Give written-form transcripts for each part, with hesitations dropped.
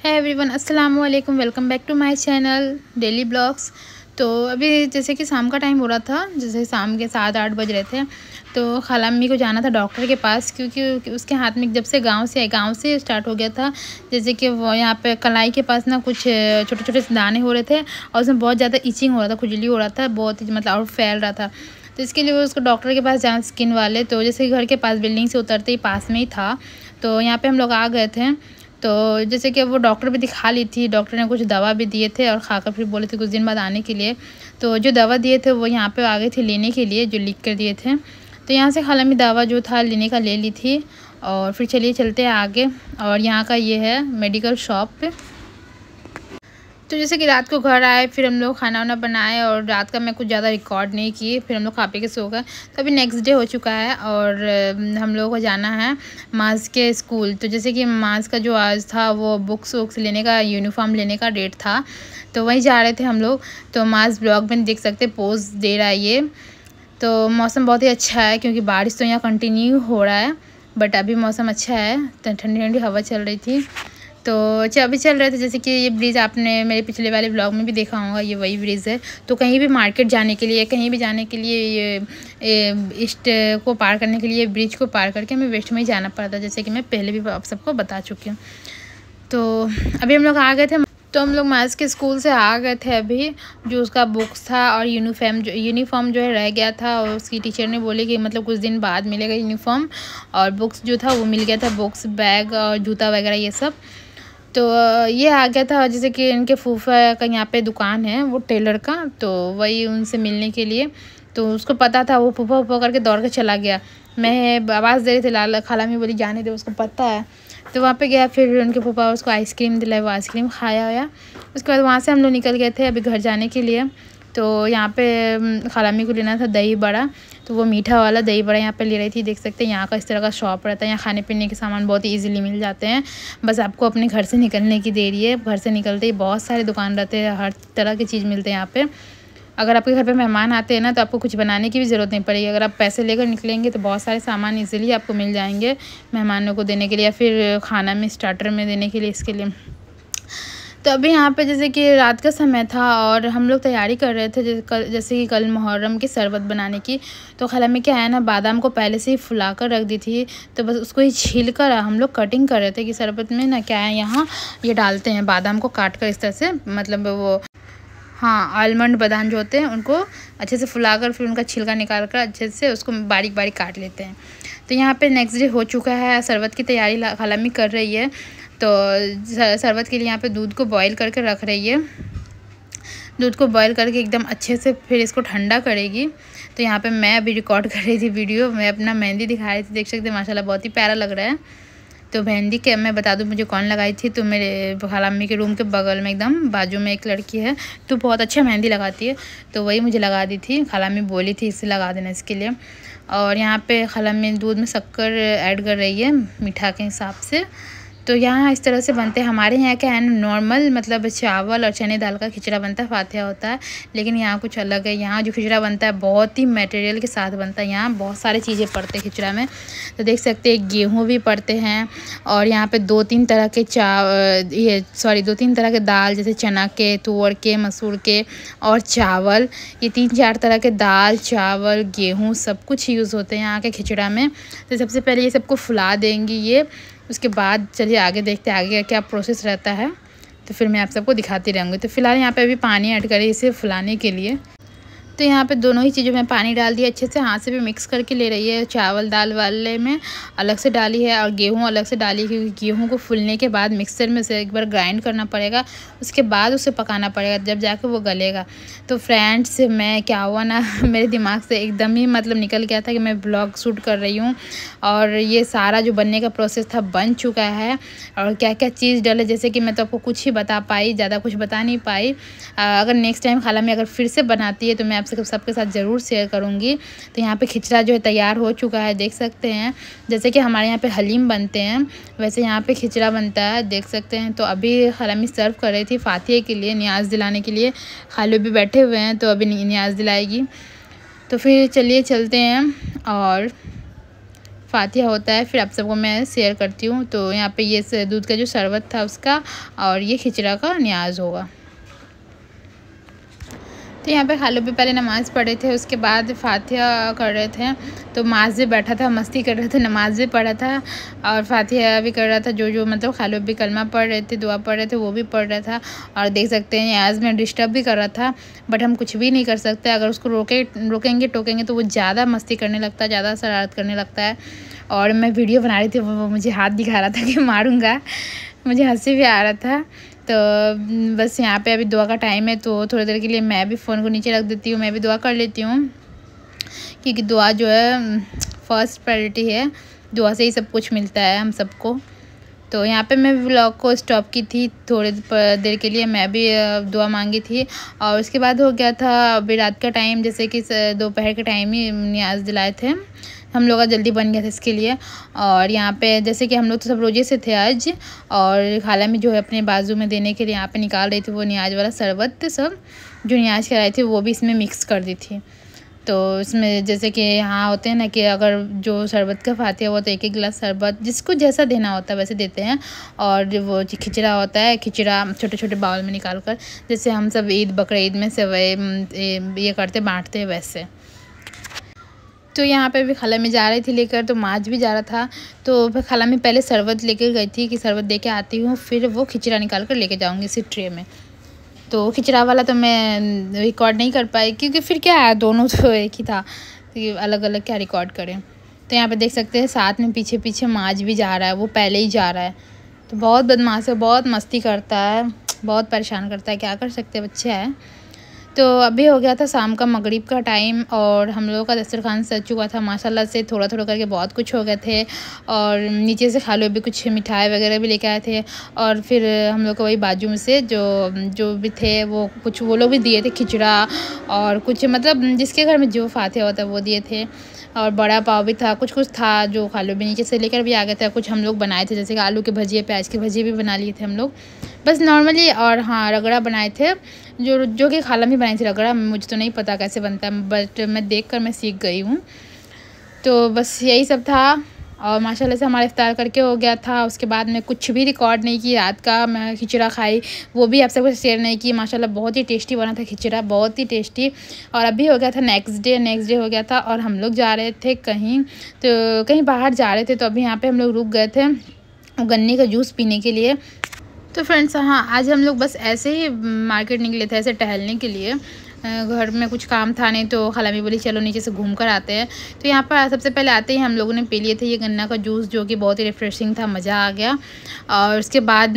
है एवरीवन, अस्सलाम वालेकुम। Welcome back to my channel daily blogs. तो अभी जैसे कि शाम का टाइम हो रहा था, जैसे शाम के 7-8 बज रहे थे। तो खाला अम्मी को जाना था डॉक्टर के पास, क्योंकि उसके हाथ में जब से गांव से स्टार्ट हो गया था। जैसे कि वो यहाँ पे कलाई के पास ना कुछ छोटे छोटे दाने हो रहे थे और उसमें बहुत ज़्यादा इचिंग हो रहा था, खुजली हो रहा था, बहुत ही मतलब और फैल रहा था। तो इसके लिए वो उसको डॉक्टर के पास जाना, स्किन वाले। तो जैसे घर के पास बिल्डिंग से उतरते ही पास में ही था, तो यहाँ पे हम लोग आ गए थे। तो जैसे कि वो डॉक्टर भी दिखा ली थी, डॉक्टर ने कुछ दवा भी दिए थे और खाकर फिर बोले थे कुछ दिन बाद आने के लिए। तो जो दवा दिए थे वो यहाँ पे आ गए थे लेने के लिए, जो लिख कर दिए थे। तो यहाँ से खाला में दवा जो था लेने का ले ली थी। और फिर चलिए चलते हैं आगे। और यहाँ का ये है मेडिकल शॉप। तो जैसे कि रात को घर आए, फिर हम लोग खाना वाना बनाए और रात का मैं कुछ ज़्यादा रिकॉर्ड नहीं की, फिर हम लोग खा पी के सो गए। तो अभी नेक्स्ट डे हो चुका है और हम लोगों को जाना है माज के स्कूल। तो जैसे कि माज का जो आज था वो बुक्स वुक्स लेने का, यूनिफॉर्म लेने का डेट था, तो वहीं जा रहे थे हम लोग। तो माज ब्लॉग में देख सकते पोज दे रहा है ये। तो मौसम बहुत ही अच्छा है, क्योंकि बारिश तो यहाँ कंटिन्यू हो रहा है, बट अभी मौसम अच्छा है, ठंडी ठंडी हवा चल रही थी। तो अभी चल रहे थे। जैसे कि ये ब्रिज आपने मेरे पिछले वाले ब्लॉग में भी देखा होगा, ये वही ब्रिज है। तो कहीं भी मार्केट जाने के लिए, कहीं भी जाने के लिए ये ईस्ट को पार करने के लिए ब्रिज को पार करके हमें वेस्ट में ही जाना पड़ता, जैसे कि मैं पहले भी आप सबको बता चुकी हूँ। तो अभी हम लोग आ गए थे। तो हम लोग मैथ्स के स्कूल से आ गए थे अभी। जो उसका बुक्स था और यूनिफॉर्म जो है रह गया था, और उसकी टीचर ने बोली कि मतलब कुछ दिन बाद मिलेगा यूनिफॉर्म, और बुक्स जो था वो मिल गया था, बुक्स, बैग और जूता वगैरह ये सब। तो ये आ गया था। जैसे कि इनके फूफा का यहाँ पे दुकान है वो टेलर का, तो वही उनसे मिलने के लिए। तो उसको पता था, वो फूफा करके दौड़ के चला गया। मैं आवाज़ दे रही थी, लाल खाला में बोली जाने दे, उसको पता है। तो वहाँ पे गया, फिर उनके फूफा उसको आइसक्रीम दिलाए, वो आइसक्रीम खाया। उसके बाद वहाँ से हम लोग निकल गए थे अभी घर जाने के लिए। तो यहाँ पे खालामी को लेना था दही बड़ा, तो वो मीठा वाला दही बड़ा यहाँ पे ले रही थी। देख सकते हैं यहाँ का इस तरह का शॉप रहता है, यहाँ खाने पीने के सामान बहुत ही इजीली मिल जाते हैं। बस आपको अपने घर से निकलने की देरी है। घर से निकलते ही बहुत सारे दुकान रहते हैं, हर तरह की चीज़ मिलते हैं यहाँ पे। अगर आपके घर पे मेहमान आते हैं ना, तो आपको कुछ बनाने की भी ज़रूरत नहीं पड़ेगी। अगर आप पैसे लेकर निकलेंगे तो बहुत सारे सामान इजीली आपको मिल जाएंगे मेहमानों को देने के लिए, या फिर खाना में स्टार्टर में देने के लिए, इसके लिए। तो अभी यहाँ पे जैसे कि रात का समय था और हम लोग तैयारी कर रहे थे, जैसे कि कल मुहर्रम की शरबत बनाने की। तो खाला में क्या है ना, बादाम को पहले से ही फुला कर रख दी थी, तो बस उसको ही छील कर हम लोग कटिंग कर रहे थे कि शरबत में ना क्या है, यहाँ ये डालते हैं बादाम को काट कर इस तरह से, मतलब वो हाँ आलमंड बादाम जो होते हैं उनको अच्छे से फुला कर फिर उनका छिलका निकाल कर अच्छे से उसको बारीक बारीक काट लेते हैं। तो यहाँ पे नेक्स्ट डे हो चुका है, शरबत की तैयारी खाला में कर रही है। तो शरबत के लिए यहाँ पे दूध को बॉईल करके रख रही है। दूध को बॉईल करके एकदम अच्छे से फिर इसको ठंडा करेगी। तो यहाँ पे मैं अभी रिकॉर्ड कर रही थी वीडियो, मैं अपना मेहंदी दिखा रही थी, देख सकते हैं माशाल्लाह बहुत ही प्यारा लग रहा है। तो मेहंदी के मैं बता दूँ मुझे कौन लगाई थी, तो मेरे खाला अम्मी के रूम के बगल में एकदम बाजू में एक लड़की है, तो बहुत अच्छा मेहंदी लगाती है, तो वही मुझे लगा दी थी। खाला अम्मी बोली थी इससे लगा देना इसके लिए। और यहाँ पे खाला अम्मी दूध में शक्कर ऐड कर रही है मीठा के हिसाब से। तो यहाँ इस तरह से बनते हैं। हमारे यहाँ क्या है ना, नॉर्मल मतलब चावल और चने दाल का खिचड़ा बनता है, फातिहा होता है। लेकिन यहाँ कुछ अलग है, यहाँ जो खिचड़ा बनता है बहुत ही मटेरियल के साथ बनता है। यहाँ बहुत सारी चीज़ें पड़ते हैं खिचड़ा में। तो देख सकते हैं गेहूँ भी पड़ते हैं, और यहाँ पे 2-3 तरह के दो तीन तरह के दाल, जैसे चना के, तुअर के, मसूर के और चावल। ये 3-4 तरह के दाल, चावल, गेहूँ सब कुछ यूज़ होते हैं यहाँ के खिचड़ा में। तो सबसे पहले ये सबको फुला देंगी ये, उसके बाद चलिए आगे देखते हैं आगे क्या प्रोसेस रहता है। तो फिर मैं आप सबको दिखाती रहूँगी। तो फिलहाल यहाँ पे अभी पानी ऐड करें इसे फुलाने के लिए। तो यहाँ पे दोनों ही चीज़ों में पानी डाल दिया, अच्छे से हाथ से भी मिक्स करके ले रही है। चावल दाल वाले में अलग से डाली है और गेहूँ अलग से डाली है, क्योंकि गेहूँ को फूलने के बाद मिक्सर में से एक बार ग्राइंड करना पड़ेगा, उसके बाद उसे पकाना पड़ेगा, जब जाकर वो गलेगा। तो फ्रेंड्स मैं क्या हुआ ना, मेरे दिमाग से एकदम ही मतलब निकल गया था कि मैं ब्लॉग शूट कर रही हूँ, और ये सारा जो बनने का प्रोसेस था बन चुका है। और क्या क्या चीज़ डले, जैसे कि मैं तो आपको कुछ ही बता पाई, ज़्यादा कुछ बता नहीं पाई। अगर नेक्स्ट टाइम खाला में अगर फिर से बनाती है तो मैं आपसे सबके साथ ज़रूर शेयर करूँगी। तो यहाँ पे खिचड़ा जो है तैयार हो चुका है, देख सकते हैं। जैसे कि हमारे यहाँ पे हलीम बनते हैं, वैसे यहाँ पे खिचड़ा बनता है, देख सकते हैं। तो अभी खाला अम्मी सर्व कर रही थी फातिहे के लिए, नियाज़ दिलाने के लिए। खालू भी बैठे हुए हैं, तो अभी नियाज़ दिलाएगी। तो फिर चलिए चलते हैं और फातिहा होता है फिर आप सबको मैं शेयर करती हूँ। तो यहाँ पे ये दूध का जो शरबत था उसका और ये खिचड़ा का न्याज होगा। तो यहाँ पे खालू भी पहले नमाज़ पढ़ रहे थे, उसके बाद फातिहा कर रहे थे। तो माज भी बैठा था, मस्ती कर रहे थे, नमाज भी पढ़ा था और फातिहा भी कर रहा था। जो मतलब खालू भी कलमा पढ़ रहे थे, दुआ पढ़ रहे थे, वो भी पढ़ रहा था। और देख सकते हैं आज में डिस्टर्ब भी कर रहा था, बट हम कुछ भी नहीं कर सकते। अगर उसको रोकेंगे टोकेंगे तो वो ज़्यादा मस्ती करने लगता है, ज़्यादा शरारत करने लगता है। और मैं वीडियो बना रही थी, वो मुझे हाथ दिखा रहा था कि मारूँगा, मुझे हंसी भी आ रहा था। तो बस यहाँ पे अभी दुआ का टाइम है, तो थोड़ी देर के लिए मैं भी फ़ोन को नीचे रख देती हूँ, मैं भी दुआ कर लेती हूँ, क्योंकि दुआ जो है फर्स्ट प्रायोरिटी है। दुआ से ही सब कुछ मिलता है हम सबको। तो यहाँ पे मैं व्लॉग को स्टॉप की थी थोड़ी देर के लिए, मैं भी दुआ मांगी थी। और उसके बाद हो गया था अभी रात का टाइम, जैसे कि दोपहर के टाइम ही न्याज दिलाए थे हम लोग का, जल्दी बन गया था इसके लिए। और यहाँ पे जैसे कि हम लोग तो सब रोजे से थे आज, और खाला में जो है अपने बाजू में देने के लिए यहाँ पे निकाल रही थी वो न्याज वाला शरबत, सब जो न्याज कराई थी वो भी इसमें मिक्स कर दी थी। तो इसमें जैसे कि यहाँ होते हैं ना कि अगर जो शरबत का फातिहा हुआ तो एक एक गिलास शरबत जिसको जैसा देना होता है वैसे देते हैं। और वो जो खिचड़ा होता है, खिचड़ा छोटे छोटे बाउल में निकाल कर, जैसे हम सब ईद बकरीद में सेवई ये करते बांटते हैं वैसे। तो यहाँ पे भी खाला में जा रही थी लेकर, तो माज भी जा रहा था। तो फिर खाला में पहले शरबत लेकर गई थी कि शरबत दे के आती हूँ, फिर वो खिचड़ा निकाल कर लेके जाऊँगी इसी ट्रे में। तो खिचड़ा वाला तो मैं रिकॉर्ड नहीं कर पाई, क्योंकि फिर क्या है दोनों तो एक ही था, तो अलग अलग क्या रिकॉर्ड करें। तो यहाँ पे देख सकते हैं साथ में पीछे पीछे माज भी जा रहा है, वो पहले ही जा रहा है। तो बहुत बदमाश है, बहुत मस्ती करता है, बहुत परेशान करता है, क्या कर सकते हैं, बच्चे हैं। तो अभी हो गया था शाम का मगरिब का टाइम, और हम लोगों का दस्तरखान सज चुका था माशाल्लाह से, थोड़ा थोड़ा करके बहुत कुछ हो गए थे। और नीचे से खालू भी कुछ मिठाई वगैरह भी लेके आए थे। और फिर हम लोग को वही बाजू में से जो भी थे वो कुछ वो लोग भी दिए थे, खिचड़ा और कुछ मतलब जिसके घर में जो फातिहा होता है वो दिए थे। और बड़ा पाव भी था, कुछ था जो खालू भी नीचे से लेकर भी आ गए थे। कुछ हम लोग बनाए थे, जैसे कि आलू के भजिए, प्याज के भजिए भी बना लिए थे हम लोग, बस नॉर्मली। और हाँ, रगड़ा बनाए थे, जो कि खाला में बनाई थी रगड़ा। मुझे तो नहीं पता कैसे बनता है, बट मैं देखकर मैं सीख गई हूँ। तो बस यही सब था, और माशाल्लाह से हमारा इफ्तार करके हो गया था। उसके बाद मैं कुछ भी रिकॉर्ड नहीं की, रात का मैं खिचड़ा खाई वो भी आप सबको शेयर नहीं की। माशाल्लाह बहुत ही टेस्टी बना था खिचड़ा, बहुत ही टेस्टी। और अभी हो गया था नेक्स्ट डे हो गया था, और हम लोग जा रहे थे कहीं बाहर जा रहे थे। तो अभी यहाँ पे हम लोग रुक गए थे गन्ने का जूस पीने के लिए। तो फ्रेंड्स हाँ, आज हम लोग बस ऐसे ही मार्केट निकले थे, ऐसे टहलने के लिए। घर में कुछ काम था नहीं, तो खाला भी बोली चलो नीचे से घूम कर आते हैं। तो यहाँ पर सबसे पहले आते ही हम लोगों ने पी लिए थे ये गन्ना का जूस, जो कि बहुत ही रिफ्रेशिंग था, मज़ा आ गया। और उसके बाद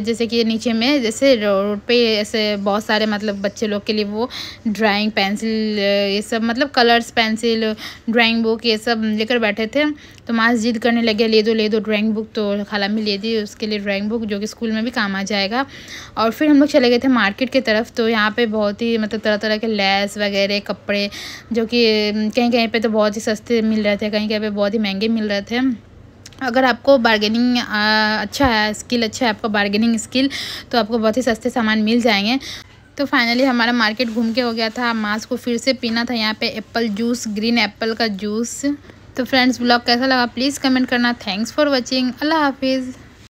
जैसे कि नीचे में जैसे रोड पे ऐसे बहुत सारे मतलब बच्चे लोग के लिए वो ड्राइंग पेंसिल ये सब मतलब कलर्स पेंसिल ड्राइंग बुक ये सब लेकर बैठे थे। तो माँ जिद करने लगे ले दो ड्राइंग बुक, तो खाला में ले दी उसके लिए ड्राइंग बुक, जो कि स्कूल में भी काम आ जाएगा। और फिर हम लोग चले गए थे मार्केट की तरफ। तो यहाँ पे बहुत ही मतलब तरह तरह के लेस वगैरह कपड़े, जो कि कहीं कहीं पे तो बहुत ही सस्ते मिल रहे थे, कहीं कहीं पे बहुत ही महंगे मिल रहे थे। अगर आपको बार्गेनिंग अच्छा है, स्किल अच्छा है आपका बार्गेनिंग स्किल, तो आपको बहुत ही सस्ते सामान मिल जाएंगे। तो फाइनली हमारा मार्केट घूम के हो गया था। मास को फिर से पीना था यहाँ पे एप्पल जूस, ग्रीन एप्पल का जूस। तो फ्रेंड्स ब्लॉग कैसा लगा प्लीज़ कमेंट करना। थैंक्स फॉर वॉचिंग, अल्लाह हाफिज़।